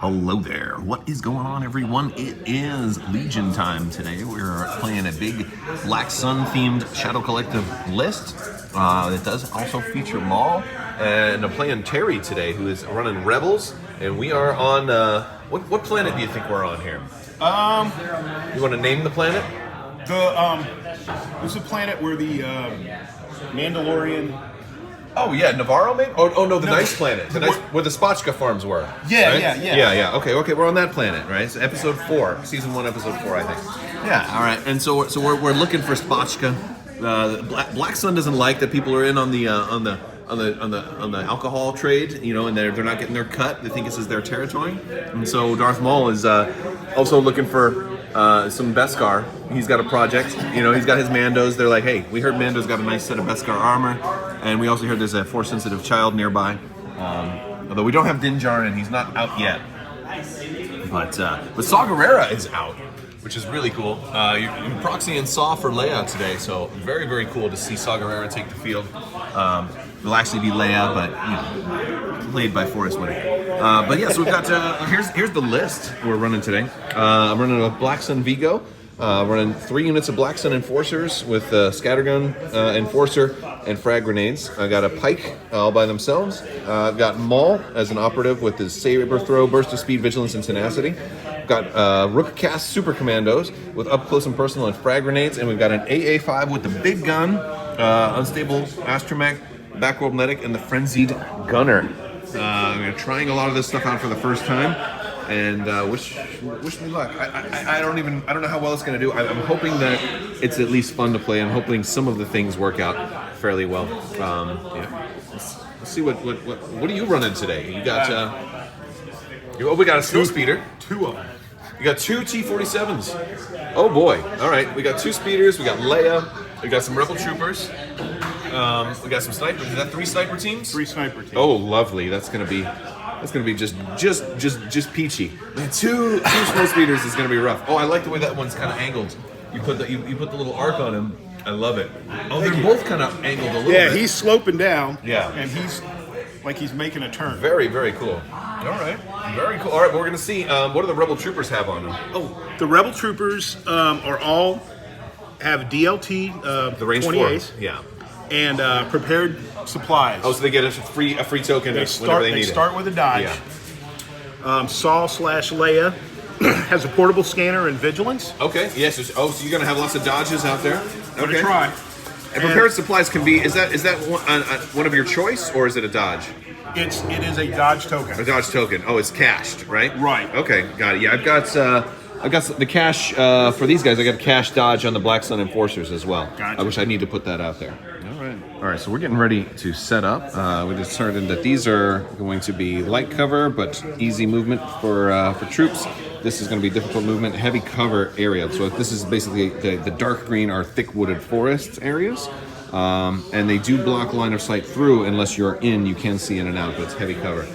Hello there. What is going on, everyone? It is Legion time today. We're playing a big Black Sun themed Shadow Collective list. It does also feature Maul, and I'm playing Terry today, who is running Rebels. And we are on what planet do you think we're on here? You want to name the planet? This is a planet where the Mandalorian. Oh yeah, Navarro maybe? Oh no, the Nice Planet. Where the Spotchka farms were. Yeah, right? yeah. Okay, we're on that planet, right? So episode 4, season 1, episode 4, I think. Yeah, all right. And so we're looking for Spotchka. Black Sun doesn't like that people are in on the alcohol trade, you know, and they're not getting their cut. They think this is their territory. And so Darth Maul is also looking for some Beskar. He's got a project, you know, he's got his Mandos. They're like, hey, we heard Mando's got a nice set of Beskar armor, and we also heard there's a Force-sensitive child nearby. Although we don't have Din Djarin, he's not out yet. But Saw Gerrera is out, which is really cool. You're proxying Saw for Leia today, so very, very cool to see Saw Gerrera take the field. It'll actually be Leia, but you know, played by Forrest Whitaker. But yeah, so we've got here's the list we're running today. I'm running a Black Sun Vigo. Running 3 units of Black Sun Enforcers with Scattergun Enforcer and frag grenades. I got a Pike all by themselves. I've got Maul as an operative with his Saber Throw, Burst of Speed, Vigilance, and Tenacity. I've got Rook Cast Super Commandos with up close and personal and frag grenades, and we've got an AA5 with the big gun, Unstable Astromech, Backworld Medic, and the Frenzied Gunner. We're trying a lot of this stuff out for the first time. And wish me luck. I don't know how well it's going to do. I'm hoping that it's at least fun to play. I'm hoping some of the things work out fairly well. Yeah. Let's see what are you running today? You got we got a Snowspeeder. 2 of them. You got 2 T-47s. Oh boy! All right, we got 2 speeders. We got Leia. We got some Rebel Troopers. We got some snipers. Is that 3 sniper teams? 3 sniper teams. Oh, lovely. That's gonna be just peachy. Man, 2 snow speeders is gonna be rough. Oh, I like the way that one's kind of angled. You put the little arc on him. I love it. Oh, they're both kind of angled a little bit. Yeah, he's sloping down. Yeah, and he's making a turn. Very, very cool. All right, very cool. All right, we're gonna see. What do the Rebel Troopers have on them? Oh, the Rebel Troopers are all have DLT the range 28s. 4. Yeah. And prepared supplies. Oh, so they get a free token whenever they need it. They start with a dodge. Yeah. Saw/Leia has a portable scanner and vigilance. Okay. Yes. So you're gonna have lots of dodges out there. I'm gonna try. And prepared supplies can be. Is that one of your choice, or is it a dodge? It is a dodge token. A dodge token. Oh, it's cached, right? Right. Okay, got it. Yeah, I've got the cache for these guys. I got a cache dodge on the Black Sun Enforcers as well. Gotcha. I wish I need to put that out there. All right, so we're getting ready to set up. We decided that these are going to be light cover, but easy movement for troops. This is going to be difficult movement, heavy cover area. So this is basically the dark green are thick wooded forest areas. And they do block line of sight through unless you're in. You can see in and out, but it's heavy cover.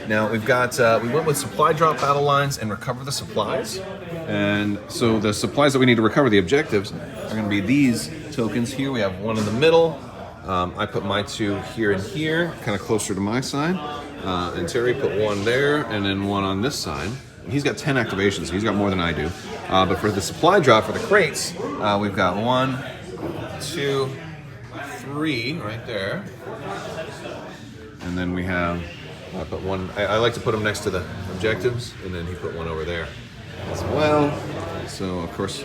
Now we've got, we went with supply drop battle lines and recover the supplies. And so the supplies that we need to recover, the objectives, are going to be these tokens here. We have one in the middle. I put my 2 here and here, kind of closer to my side. And Terry put 1 there and then 1 on this side. He's got 10 activations, so he's got more than I do. But for the supply drop for the crates, we've got 1, 2, 3 right there. And then we have, I put 1, I like to put them next to the objectives, and then he put 1 over there as well. So of course,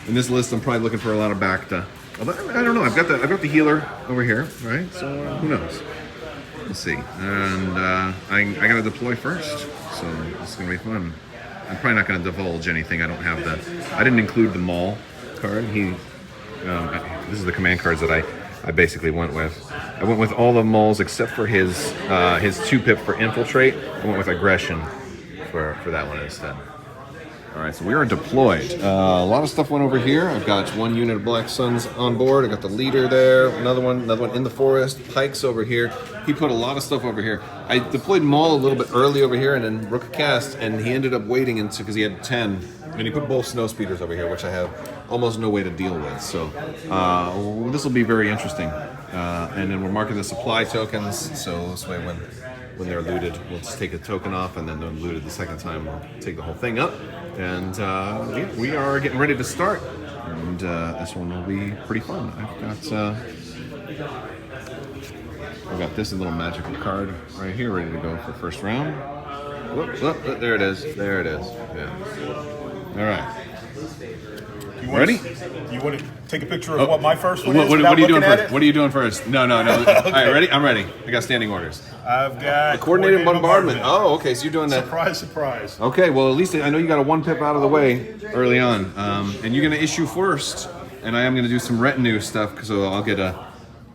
in this list, I'm probably looking for a lot of back to, I don't know, I've got the healer over here, right? So who knows? We'll see. And I gotta deploy first, so this is gonna be fun. I'm probably not gonna divulge anything. I didn't include the Maul card. This is the command cards that I basically went with. I went with all the Mauls except for his 2-pip for infiltrate. I went with aggression for that one instead. All right, so we are deployed. A lot of stuff went over here. I've got 1 unit of Black Suns on board. I got the leader there. Another one in the forest. Pike's over here. He put a lot of stuff over here. I deployed Maul a little bit early over here, and then Rook Cast, and he ended up waiting because he had 10. And he put both Snowspeeders over here, which I have almost no way to deal with. So this will be very interesting. And then we're marking the supply tokens, so this way when when they're looted, we'll just take a token off, and then when looted the second time, we'll take the whole thing up. And yeah, we are getting ready to start, and this one will be pretty fun. I've got this little magical card right here ready to go for first round. Whoop, there it is. There it is. Yeah. All right. Ready? You want to take a picture of what my first one is? What are you doing first? What are you doing first? No. Okay. All right, ready? I'm ready. I got standing orders. I've got coordinated bombardment. Oh, okay. So you're doing that. Surprise, surprise. Okay. Well, at least I know you got a 1 pip out of the way early on, and you're gonna issue first, and I am gonna do some retinue stuff, so I'll get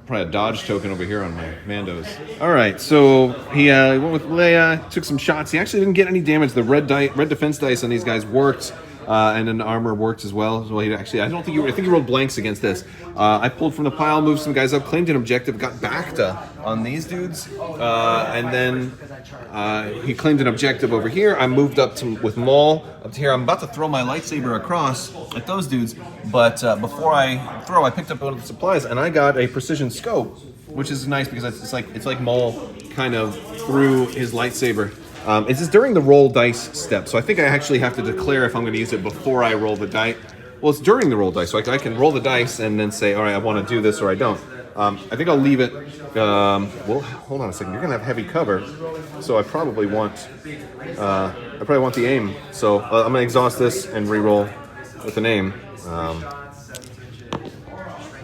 probably a dodge token over here on my Mandos. All right. So he went with Leia, took some shots. He actually didn't get any damage. The red defense dice on these guys worked. And then the armor worked as well. So he actually, I think he rolled blanks against this. I pulled from the pile, moved some guys up, claimed an objective, got backed on these dudes, and then he claimed an objective over here. I moved up with Maul up to here. I'm about to throw my lightsaber across at those dudes, but before I throw, I picked up one of the supplies, and I got a precision scope, which is nice because it's like Maul kind of threw his lightsaber. It's just during the roll dice step, so I think I actually have to declare if I'm going to use it before I roll the dice. Well, it's during the roll dice, so I can roll the dice and then say, all right, I want to do this or I don't. I think I'll leave it. Well, hold on a second. You're going to have heavy cover, so I probably want the aim. So I'm going to exhaust this and re-roll with an aim.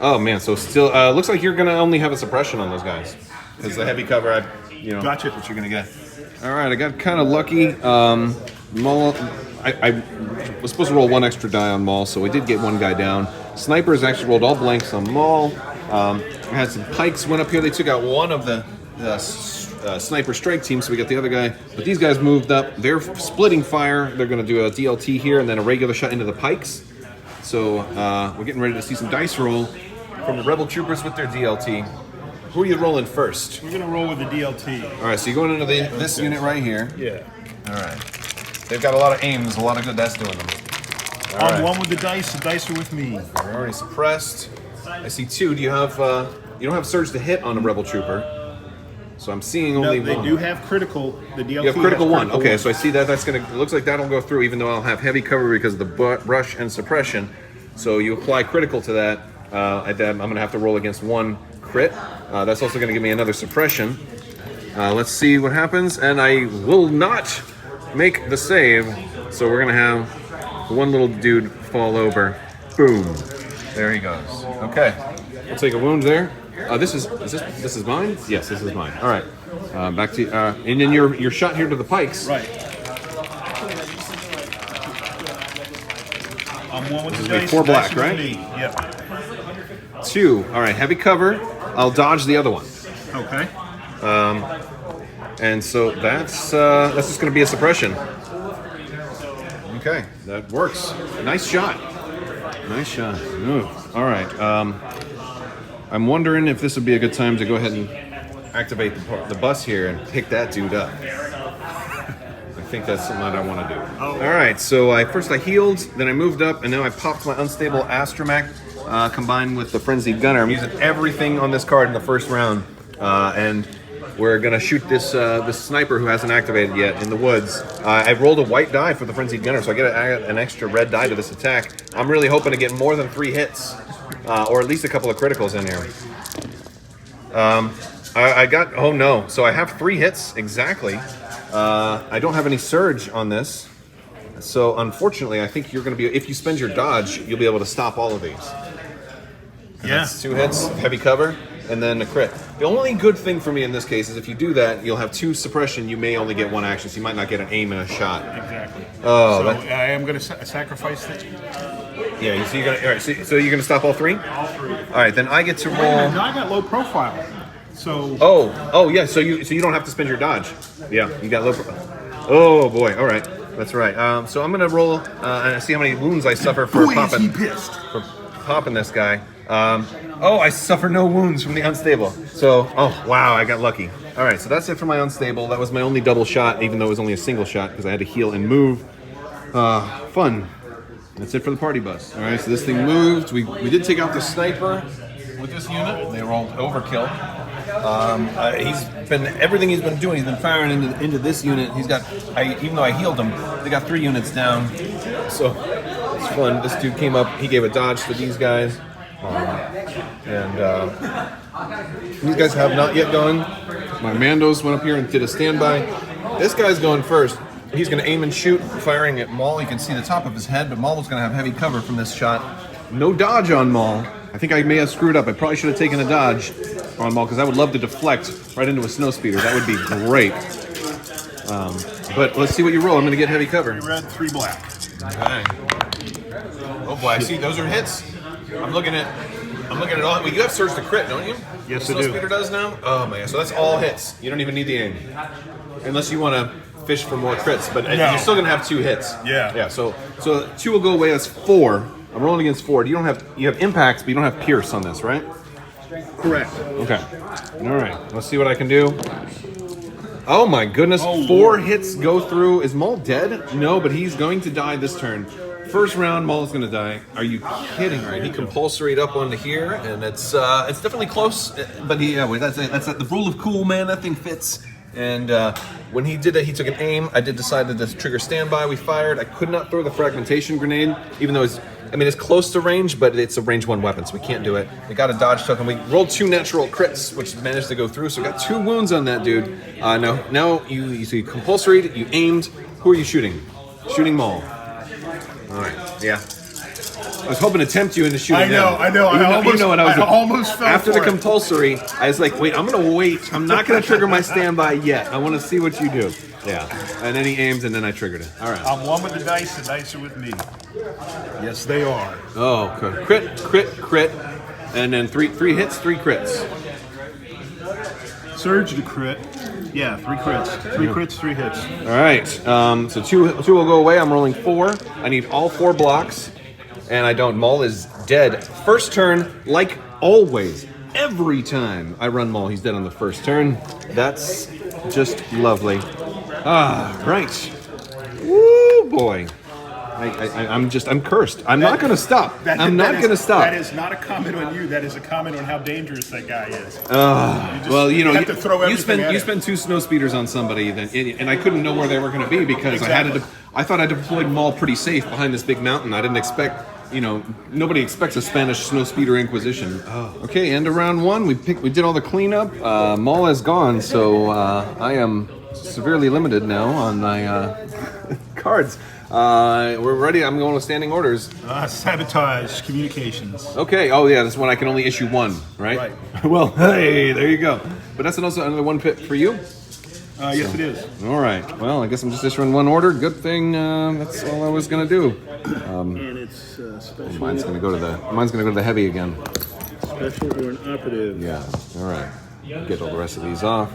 Oh man, so still looks like you're going to only have a suppression on those guys because the heavy cover, Gotcha. what you're going to get. All right, I got kind of lucky. Maul, I was supposed to roll one extra die on Maul, so we did get one guy down. Snipers actually rolled all blanks on Maul. I had some pikes went up here. They took out one of the sniper strike team, so we got the other guy. But these guys moved up. They're splitting fire. They're going to do a DLT here and then a regular shot into the pikes. So we're getting ready to see some dice roll from the Rebel Troopers with their DLT. Who are you rolling first? We're going to roll with the DLT. All right, so you're going into this unit right here. Yeah. All right. They've got a lot of aims, a lot of good that's doing them. All right. One with the dice are with me. We're already suppressed. I see two. Do you have, you don't have surge to hit on a Rebel Trooper. So I'm seeing only one. They do have critical. The DLT You have critical one. Okay, one. so I see that. It looks like that'll go through, even though I'll have heavy cover because of the brush and suppression. So you apply critical to that. I'm going to have to roll against one crit. That's also going to give me another suppression. Let's see what happens. And I will not make the save. So we're going to have one little dude fall over. Boom. There he goes. Okay. We'll take a wound there. This is mine? Yes, this is mine. All right. Back to and then your shot here to the pikes. Right. I'm one with the dice. 4 black, right? Yep. 2. All right. Heavy cover. I'll dodge the other one. Okay. And so that's just going to be a suppression. Okay, that works. Nice shot. Nice shot. Ooh. All right. I'm wondering if this would be a good time to go ahead and activate the bus here and pick that dude up. I think that's something that I want to do. Oh. All right. So I healed, then I moved up, and now I popped my unstable astromech combined with the frenzied gunner. I'm using everything on this card in the first round, and we're gonna shoot this sniper who hasn't activated yet in the woods. I rolled a white die for the frenzied gunner, so I get an extra red die to this attack. I'm really hoping to get more than 3 hits, or at least a couple of criticals in here. I got, oh no, so I have 3 hits exactly. I don't have any surge on this, so unfortunately, I think you're gonna be, if you spend your dodge, you'll be able to stop all of these. Yeah. That's 2 hits, heavy cover, and then a crit. The only good thing for me in this case is if you do that, you'll have 2 suppression. You may only get 1 action, so you might not get an aim and a shot. Exactly. Oh, so I am going to sacrifice it. Yeah. So you're gonna. All right. So you're gonna stop all 3. All 3. All right. Then I get to roll. No, I got low profile. So. Oh yeah. So you don't have to spend your dodge. Yeah. You got low. Oh boy. All right. That's right. So I'm gonna roll and see how many wounds I suffer for popping. Is he pissed? For popping this guy. I suffer no wounds from the unstable. So, oh, wow, I got lucky. All right, so that's it for my unstable. That was my only double shot, even though it was only a single shot because I had to heal and move. Fun. That's it for the party bus. All right, so this thing moved. We did take out the sniper with this unit. They rolled overkill. He's been everything he's been doing. He's been firing into this unit. He's got, even though I healed him, they got 3 units down. So it's fun. This dude came up. He gave a dodge to these guys, and these guys have not yet gone. My Mandos went up here and did a standby. This guy's going first. He's going to aim and shoot, firing at Maul. You can see the top of his head, but Maul was going to have heavy cover from this shot. No dodge on Maul. I think I may have screwed up. I probably should have taken a dodge on Maul because I would love to deflect right into a Snowspeeder. That would be great. But let's see what you roll. I'm going to get heavy cover. 3 red, 3 black. Okay. Oh boy, I see those are hits. I'm looking at all. Well, you have Surge to crit, don't you? Yes, I do. Snowspeeder does now. Oh man, so that's all hits. You don't even need the aim, unless you want to fish for more crits. But you're still gonna have 2 hits. Yeah. Yeah. So 2 will go away. That's 4. I'm rolling against 4. You have impacts, but you don't have pierce on this, right? Correct. Okay. All right. Let's see what I can do. Oh my goodness! 4 hits go through. Is Maul dead? No, but he's going to die this turn. First round, Maul is going to die. Are you kidding? Right? He compulsoried up onto here, and it's definitely close. But that's the rule of cool, man. That thing fits. And when he did it, he took an aim. I did decide to trigger standby. We fired. I could not throw the fragmentation grenade, even though it's close to range, but it's a range 1 weapon, so we can't do it. We got a dodge token. We rolled 2 natural crits, which managed to go through. So we got 2 wounds on that dude. Now you compulsoried. You aimed. Who are you shooting? Shooting Maul. All right. Yeah. I was hoping to tempt you into shooting him. I know. I almost fell after for the compulsory. I was like, wait, I'm gonna wait. I'm not gonna trigger my standby yet. I want to see what you do. Yeah. And then he aims, and then I triggered it. All right. I'm one with the dice. The dice are with me. Yes, they are. Oh, okay. Crit, and then 3 hits, 3 crits. Surge to crit. Yeah, 3 crits. 3 crits, 3 hits. All right. So 2 will go away. I'm rolling 4. I need all 4 blocks, and I don't. Maul is dead. First turn, like always. Every time I run Maul, he's dead on the first turn. That's just lovely. Right. Woo, boy. I'm cursed. I'm not going to stop. I'm not going to stop. That is not a comment on you. That is a comment on how dangerous that guy is. You have to throw everything at you him. spend 2 Snowspeeders on somebody, and I couldn't know where they were going to be because I thought I deployed Maul pretty safe behind this big mountain. I didn't expect. Nobody expects a Spanish Snowspeeder Inquisition. Okay, end of round 1. We did all the cleanup. Maul is gone, so I am severely limited now on my cards. We're ready. I'm going with standing orders. Sabotage communications. Okay. Oh yeah, this one I can only issue 1, right? Right. Well, hey, there you go. But that's also another 1 pip for you. Yes, it is. All right. Well, I guess I'm just issuing 1 order. Good thing that's all I was gonna do. And it's special. Mine's gonna go to the heavy again. Special or an operative. Yeah. All right. Get all the rest of these off.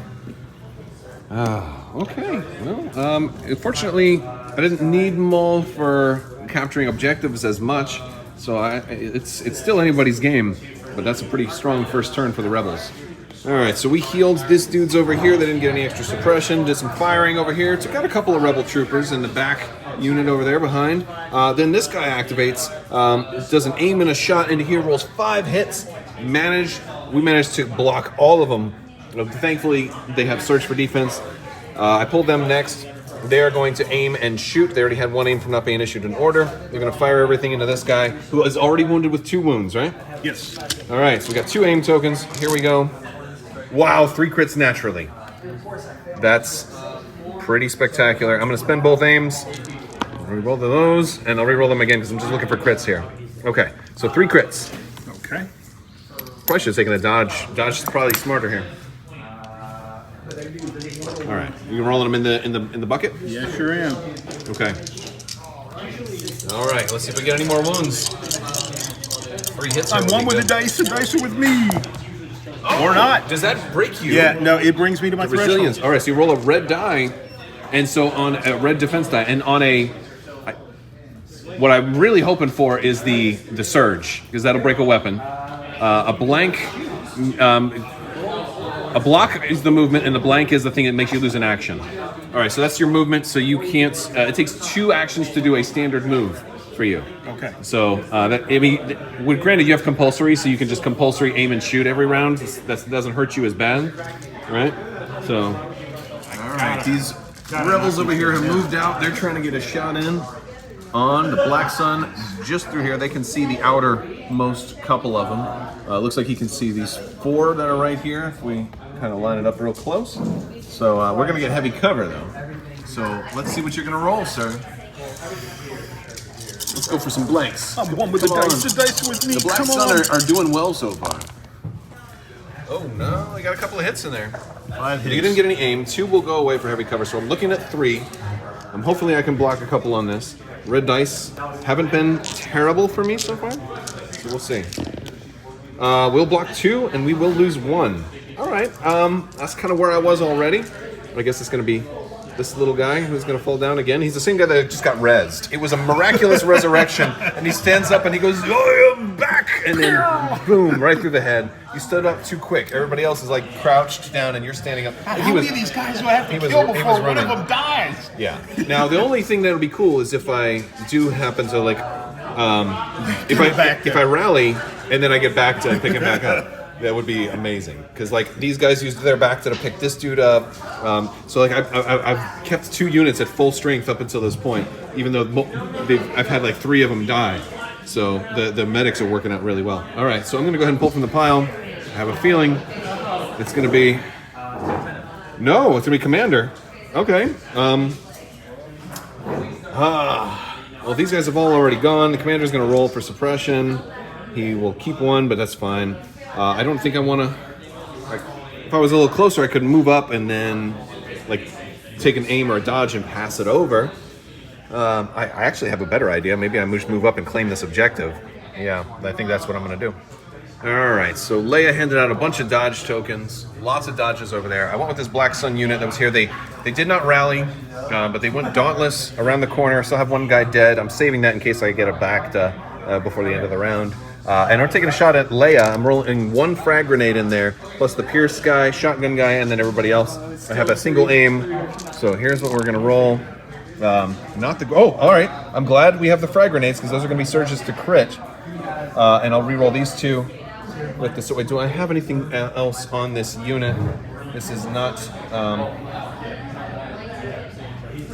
Okay. Well, fortunately, I didn't need Maul for capturing objectives as much, so it's still anybody's game. But that's a pretty strong first turn for the rebels. All right, so we healed this dude's over here. They didn't get any extra suppression. Did some firing over here. Took out a couple of rebel troopers in the back unit over there behind. Then this guy activates, does an aim and a shot into here, rolls 5 hits. We managed to block all of them. Thankfully, they have Search for Defense. I pulled them next. They are going to aim and shoot. They already had 1 aim for not being issued an order. They're going to fire everything into this guy, who is already wounded with 2 wounds, right? Yes. All right, so we got 2 aim tokens. Here we go. Wow, 3 crits naturally. That's pretty spectacular. I'm going to spend both aims. Reroll those, and I'll reroll them again because I'm just looking for crits here. Okay, so 3 crits. Okay. Probably should have taken a dodge. Dodge is probably smarter here. All right, you rolling them in the bucket? Yeah, sure am. Okay. All right, let's see if we get any more wounds. 3 hits. I'm one with the dice. The dice are with me. Or not. Does that break you? Yeah, no, it brings me to my resilience. threshold. All right, so you roll a red die, and so on a red defense die, and on what I'm really hoping for is the surge, because that'll break a weapon. A blank. A block is the movement, and the blank is the thing that makes you lose an action. All right, so that's your movement. So you can't. It takes 2 actions to do a standard move for you. Okay. So granted, you have compulsory, so you can just compulsory aim and shoot every round. That doesn't hurt you as bad, right? So, all right, these rebels over here have moved out. They're trying to get a shot in on the Black Sun just through here. They can see the outermost couple of them. Looks like he can see these 4 that are right here if we kind of line it up real close. So we're going to get heavy cover though. So let's see what you're going to roll, sir. Let's go for some blanks. I'm one with the dice. The dice with me. The Black Sun are doing well so far. Oh no, I got a couple of hits in there. 5 hits. You didn't get any aim. 2 will go away for heavy cover, so I'm looking at 3. Hopefully I can block a couple on this. Red dice haven't been terrible for me so far, so we'll see. We'll block 2, and we will lose 1. All right, that's kind of where I was already. I guess it's going to be this little guy who's going to fall down again. He's the same guy that just got rezzed. It was a miraculous resurrection, and he stands up and he goes, "I am back!" And then boom, right through the head. You stood up too quick. Everybody else is like crouched down, and you're standing up. How many of these guys do I have to kill before one of them dies? Yeah. Now the only thing that would be cool is if I do happen to like, if I rally and then I get back to pick it back up. That would be amazing, because like these guys used their back to pick this dude up. So like I've kept 2 units at full strength up until this point, even though I've had like 3 of them die. So the medics are working out really well. All right, so I'm gonna go ahead and pull from the pile. I have a feeling it's gonna be no, it's gonna be Commander. Okay. Well, these guys have all already gone. The Commander's gonna roll for suppression. He will keep 1, but that's fine. I don't think I want to, like, if I was a little closer, I could move up and then, like, take an aim or a dodge and pass it over. I actually have a better idea. Maybe I just move up and claim this objective. Yeah, I think that's what I'm going to do. All right, so Leia handed out a bunch of dodge tokens. Lots of dodges over there. I went with this Black Sun unit that was here. They did not rally, but they went dauntless around the corner. I still have 1 guy dead. I'm saving that in case I get it back before the end of the round. And I'm taking a shot at Leia. I'm rolling 1 frag grenade in there, plus the Pierce guy, shotgun guy, and then everybody else. I have a single aim. So here's what we're gonna roll. All right. I'm glad we have the frag grenades, because those are gonna be surges to crit. And I'll re-roll these 2 with this. So wait, do I have anything else on this unit? This is not.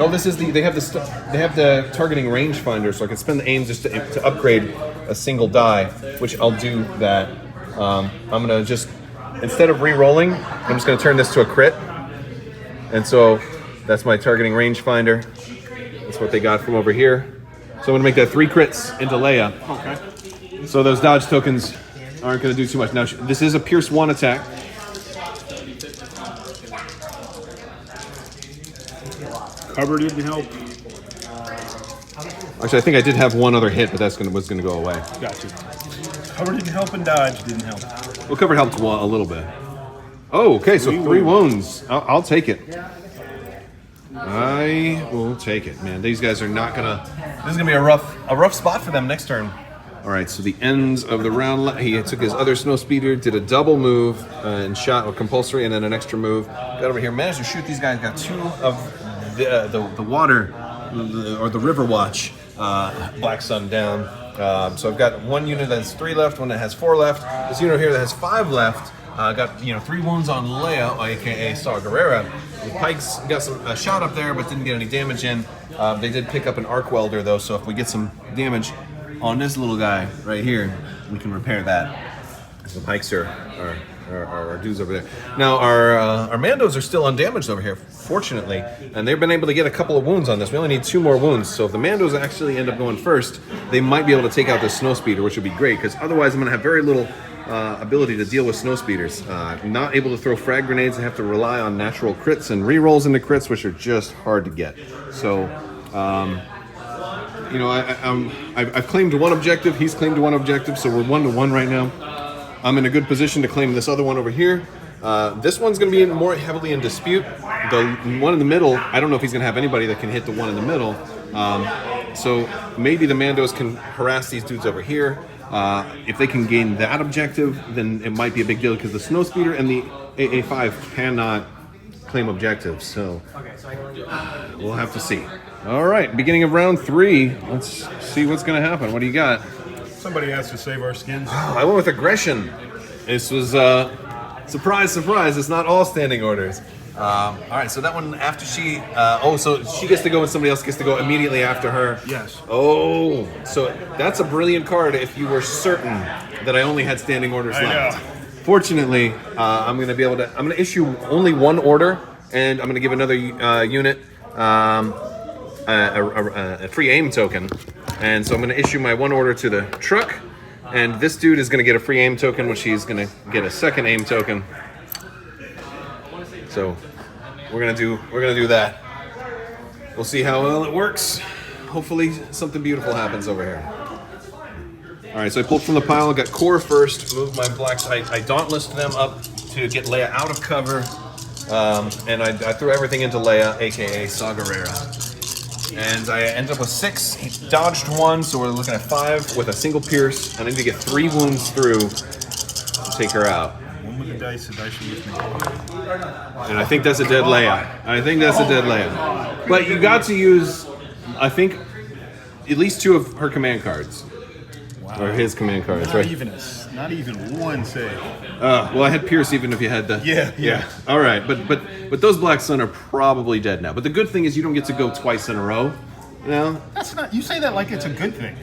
This is they have the targeting rangefinder, so I can spend the aim just to upgrade a single die, which I'll do that. I'm gonna just, instead of re-rolling, I'm just gonna turn this to a crit, and so that's my targeting rangefinder. That's what they got from over here. So I'm gonna make that 3 crits into Leia. Okay. So those dodge tokens aren't gonna do too much. Now this is a Pierce 1 attack. Cover didn't help. Actually, I think I did have 1 other hit, but was gonna go away. Gotcha. Cover didn't help and dodge didn't help. Well, cover helped a little bit. Oh, okay, so 3 wounds. I'll take it. I will take it, man. These guys are not gonna. This is gonna be a rough spot for them next turn. All right, so the ends of the round. He took his other Snowspeeder, did a double move and shot a compulsory, and then an extra move. Got over here, managed to shoot these guys. Got 2 of the water or the River Watch Black Sun down. So I've got 1 unit that has 3 left, 1 that has 4 left. This unit here that has 5 left. Got 3 wounds on Leia, aka Saw Gerrera. The Pikes got a shot up there, but didn't get any damage in. They did pick up an arc welder though, so if we get some damage on this little guy right here, we can repair that. The Pikes are dudes over there. Now our Mandos are still undamaged over here, fortunately, and they've been able to get a couple of wounds on this. We only need 2 more wounds, so if the Mandos actually end up going first, they might be able to take out the Snowspeeder, which would be great, because otherwise I'm going to have very little ability to deal with Snowspeeders. Not able to throw frag grenades. I have to rely on natural crits and re-rolls into crits, which are just hard to get. So, I've claimed 1 objective. He's claimed 1 objective, so we're 1-1 right now. I'm in a good position to claim this other one over here. This one's going to be more heavily in dispute. The one in the middle, I don't know if he's going to have anybody that can hit the one in the middle. So maybe the Mandos can harass these dudes over here. If they can gain that objective, then it might be a big deal, because the Snowspeeder and the AA5 cannot claim objectives. So we'll have to see. All right, beginning of round 3. Let's see what's going to happen. What do you got? Somebody has to save our skins. I went with aggression. This was surprise, surprise. It's not all standing orders. All right, so that one after she, so she gets to go and somebody else gets to go immediately after her. Yes. Oh, so that's a brilliant card if you were certain that I only had standing orders left. Fortunately, I'm going to be able to, I'm going to issue only one order, and I'm going to give another unit a free aim token. And so I'm going to issue my one order to the truck, and this dude is going to get a free aim token, which he's going to get a second aim token. So we're gonna do that. We'll see how well it works. Hopefully something beautiful happens over here. All right, so I pulled from the pile, got core first, moved my blacks. I dauntlessed them up to get Leia out of cover, and I threw everything into Leia, aka Sagarera. And I ended up with 6. He dodged 1, so we're looking at 5 with a single pierce. I need to get 3 wounds through to take her out. With the dice are with me. And I think that's a dead Leia. But you got to use, I think, at least 2 of her command cards. Wow. Or his command cards, right? Not even 1 save. Well, I had Pierce even if you had the... Yeah. All right, but those Black Sun are probably dead now. But the good thing is you don't get to go twice in a row. You know? That's not... You say that like it's a good thing.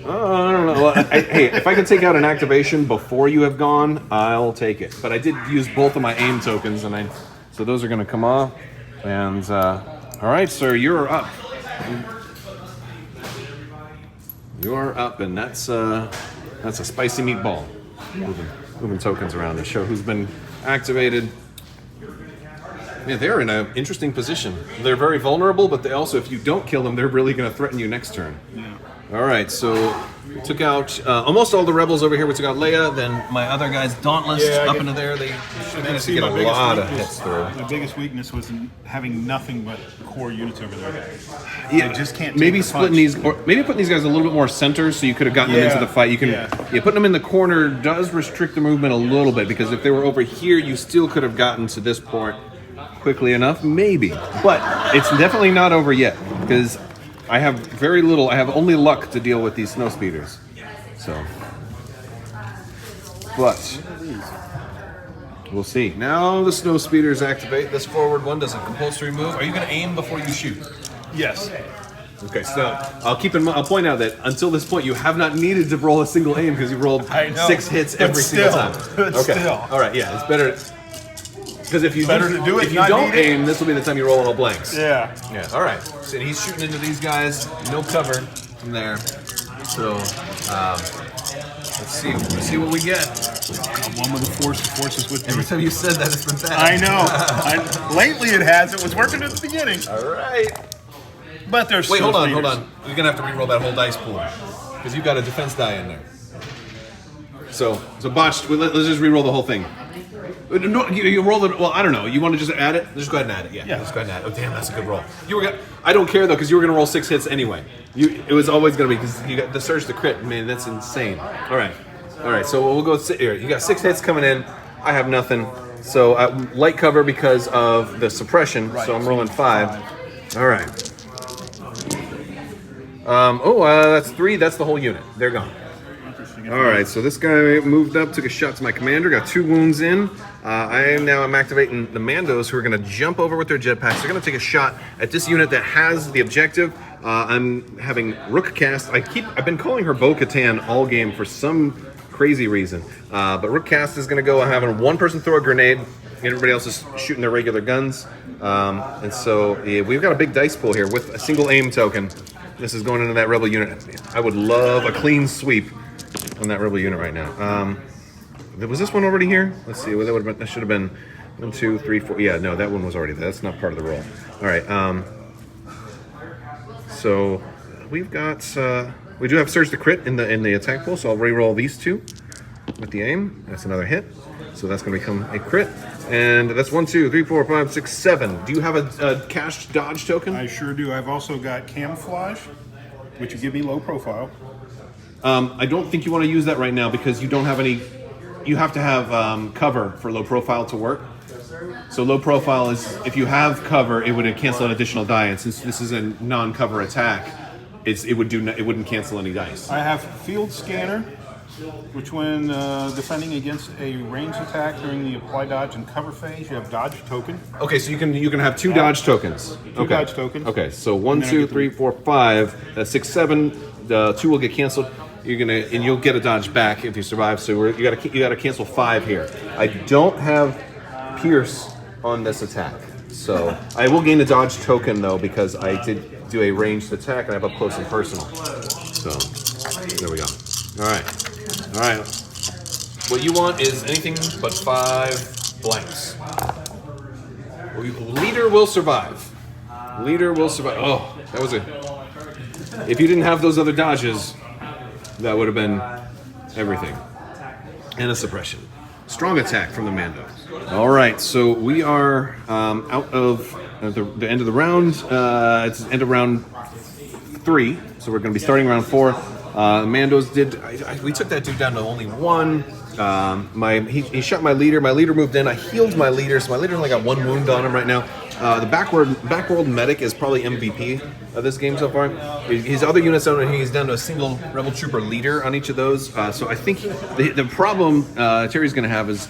I don't know. Hey, if I can take out an activation before you have gone, I'll take it. But I did use both of my aim tokens, and so those are going to come off. And all right, sir, you're up. You're up, and that's a spicy meatball. Moving tokens around to show who's been activated. Yeah, they're in an interesting position. They're very vulnerable, but they also, if you don't kill them, they're really going to threaten you next turn. Yeah. All right, so we took out almost all the rebels over here. We took out Leia, then my other guys, Dauntless, up into there. They managed to get a lot of hits through. My biggest weakness was in having nothing but core units over there. Yeah, I just can't. Maybe splitting these, or maybe putting these guys a little bit more center, so you could have gotten them into the fight. You can, putting them in the corner does restrict the movement a little bit, because if they were over here, you still could have gotten to this point quickly enough, maybe. But it's definitely not over yet, because I have very little. I have only luck to deal with these Snowspeeders. So, but we'll see. Now the Snowspeeders activate. This forward one does a compulsory move. Are you going to aim before you shoot? Yes. Okay, so I'll point out that until this point, you have not needed to roll a single aim because you rolled 6 hits every single time. Okay. All right. Yeah, it's better. Because if you don't aim, this will be the time you roll all blanks. Yeah. All right. So he's shooting into these guys. No cover from there. So let's see what we get. One with the force is with me. Every time you said that, it's been bad. I know. Lately it has. It was working at the beginning. All right. But there's hold on. You're gonna have to re-roll that whole dice pool because you've got a defense die in there. So botched. Let's just re-roll the whole thing. No, you roll it. Well, I don't know. You want to just add it? Just go ahead and add it. Yeah. Just go ahead and add it. Oh, damn, that's a good roll. I don't care though, because you were gonna roll 6 hits anyway. It was always gonna be because you got the surge to crit. Man, that's insane. All right. So we'll go sit here. You got 6 hits coming in. I have nothing. So light cover because of the suppression. Right. So I'm rolling 5. All right. That's 3. That's the whole unit. They're gone. All right, so this guy moved up, took a shot to my commander, got 2 wounds in. I'm activating the Mandos, who are going to jump over with their jetpacks. They're going to take a shot at this unit that has the objective. I'm having Rook cast. I've been calling her Bo-Katan all game for some crazy reason. But Rook cast is going to go having one person throw a grenade, and everybody else is shooting their regular guns. And so we've got a big dice pool here with a single aim token. This is going into that rebel unit. I would love a clean sweep on that rebel unit right now. Was this one already here? Let's see. That should have been 1, 2, 3, 4. Yeah, no, that one was already there. That's not part of the roll. All right. So we've got. We do have surge to crit in the attack pool, so I'll re-roll these 2 with the aim. That's another hit. So that's going to become a crit. And that's 1, 2, 3, 4, 5, 6, 7. Do you have a cast dodge token? I sure do. I've also got camouflage, which would give me low profile. I don't think you want to use that right now because you don't have any. You have to have cover for low profile to work. So low profile is if you have cover, it would cancel an additional die, and since this is a non-cover attack, it wouldn't cancel any dice. I have field scanner, which when defending against a ranged attack during the apply dodge and cover phase, you have dodge token. Okay, so you can have 2 dodge tokens. Two dodge tokens. Okay, so 1, 2, 3, 4, 5. That's 6, 7. The 2 will get canceled. You'll get a dodge back if you survive. So you gotta cancel 5 here. I don't have Pierce on this attack, so I will gain the dodge token though because I did do a ranged attack and I have up close and personal. So there we go. All right. What you want is anything but 5 blanks. Leader will survive. Leader will survive. Oh, that was if you didn't have those other dodges, that would have been everything. And a suppression. Strong attack from the Mando. All right, so we are out of the end of the round. It's the end of round 3, so we're going to be starting round 4. Mandos we took that dude down to only 1. He shot my leader. My leader moved in. I healed my leader, so my leader only got 1 wound on him right now. The backworld medic is probably MVP of this game so far. His other units he's down to a single rebel trooper leader on each of those. So I think the problem Terry's going to have is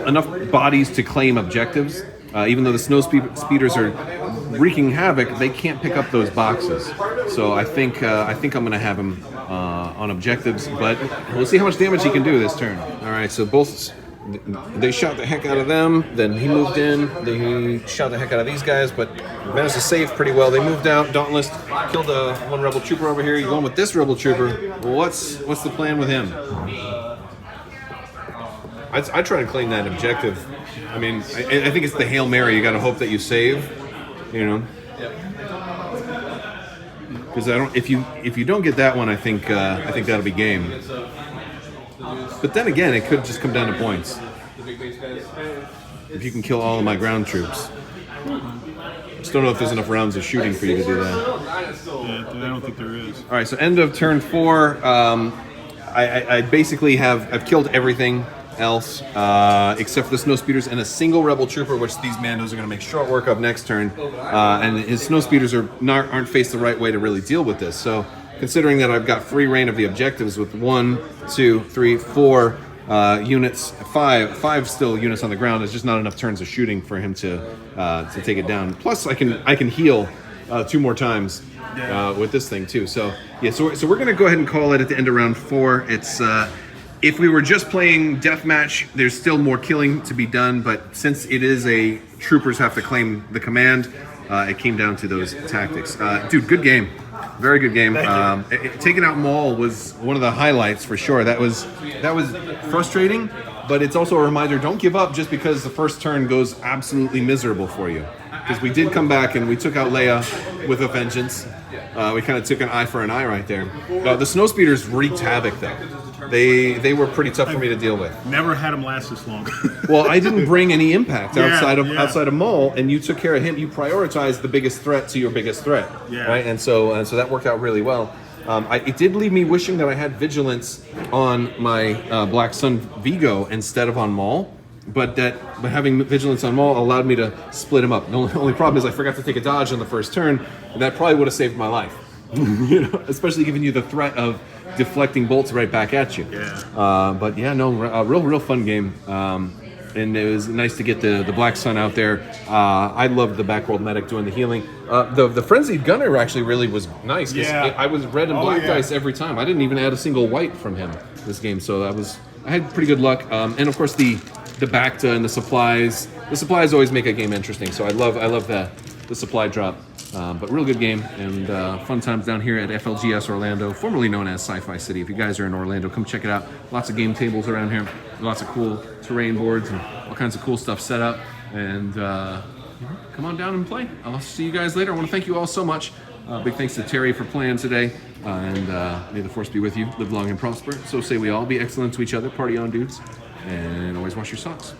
enough bodies to claim objectives. Even though the Snowspeeders are wreaking havoc, they can't pick up those boxes. So I think I'm going to have him on objectives, but we'll see how much damage he can do this turn. All right, so they shot the heck out of them. Then he moved in. He shot the heck out of these guys, but managed to save pretty well. They moved out. Dauntless killed 1 rebel trooper over here. You're going with this rebel trooper. What's the plan with him? I try to claim that objective. I mean, I think it's the Hail Mary. You got to hope that you save, because if you don't get that one, I think that'll be game. But then again, it could just come down to points. If you can kill all of my ground troops. Just don't know if there's enough rounds of shooting for you to do that. Yeah, I don't think there is. All right, so end of turn 4. I basically I've killed everything else except for the Snowspeeders and a single rebel trooper, which these Mandos are going to make short work of next turn. And his Snowspeeders aren't faced the right way to really deal with this. So considering that I've got free reign of the objectives with 1, 2, 3, 4 units, 5 still units on the ground, is just not enough turns of shooting for him to take it down. Plus, I can heal 2 more times with this thing too. So yeah, so we're gonna go ahead and call it at the end of round 4. It's if we were just playing deathmatch, there's still more killing to be done, but since it is a troopers have to claim the command, it came down to those tactics. Dude, good game. Very good game. Taking out Maul was one of the highlights for sure. That was frustrating, but it's also a reminder: don't give up just because the first turn goes absolutely miserable for you. Because we did come back and we took out Leia with a vengeance. We kind of took an eye for an eye right there. The Snowspeeders wreaked havoc though. They were pretty tough for me to deal with. Never had him last this long. Well, I didn't bring any impact outside of Maul, and you took care of him. You prioritized the biggest threat to your biggest threat, right? And so that worked out really well. It did leave me wishing that I had vigilance on my Black Sun Vigo instead of on Maul, but having vigilance on Maul allowed me to split him up. The only problem is I forgot to take a dodge on the first turn, and that probably would have saved my life. Especially giving you the threat of deflecting bolts right back at you. But yeah, no, a real fun game. And it was nice to get the Black Sun out there. I loved the backworld medic doing the healing. The frenzied gunner actually really was nice. I was red and black dice every time. I didn't even add a single white from him this game, so I had pretty good luck. And of course the Bacta and the supplies. The supplies always make a game interesting. So I love the supply drop. But real good game and fun times down here at FLGS Orlando, formerly known as Sci-Fi City. If you guys are in Orlando, come check it out. Lots of game tables around here, lots of cool terrain boards and all kinds of cool stuff set up. And come on down and play. I'll see you guys later. I want to thank you all so much. Big thanks to Terry for playing today. And may the force be with you. Live long and prosper. So say we all. Be excellent to each other. Party on, dudes. And always wash your socks.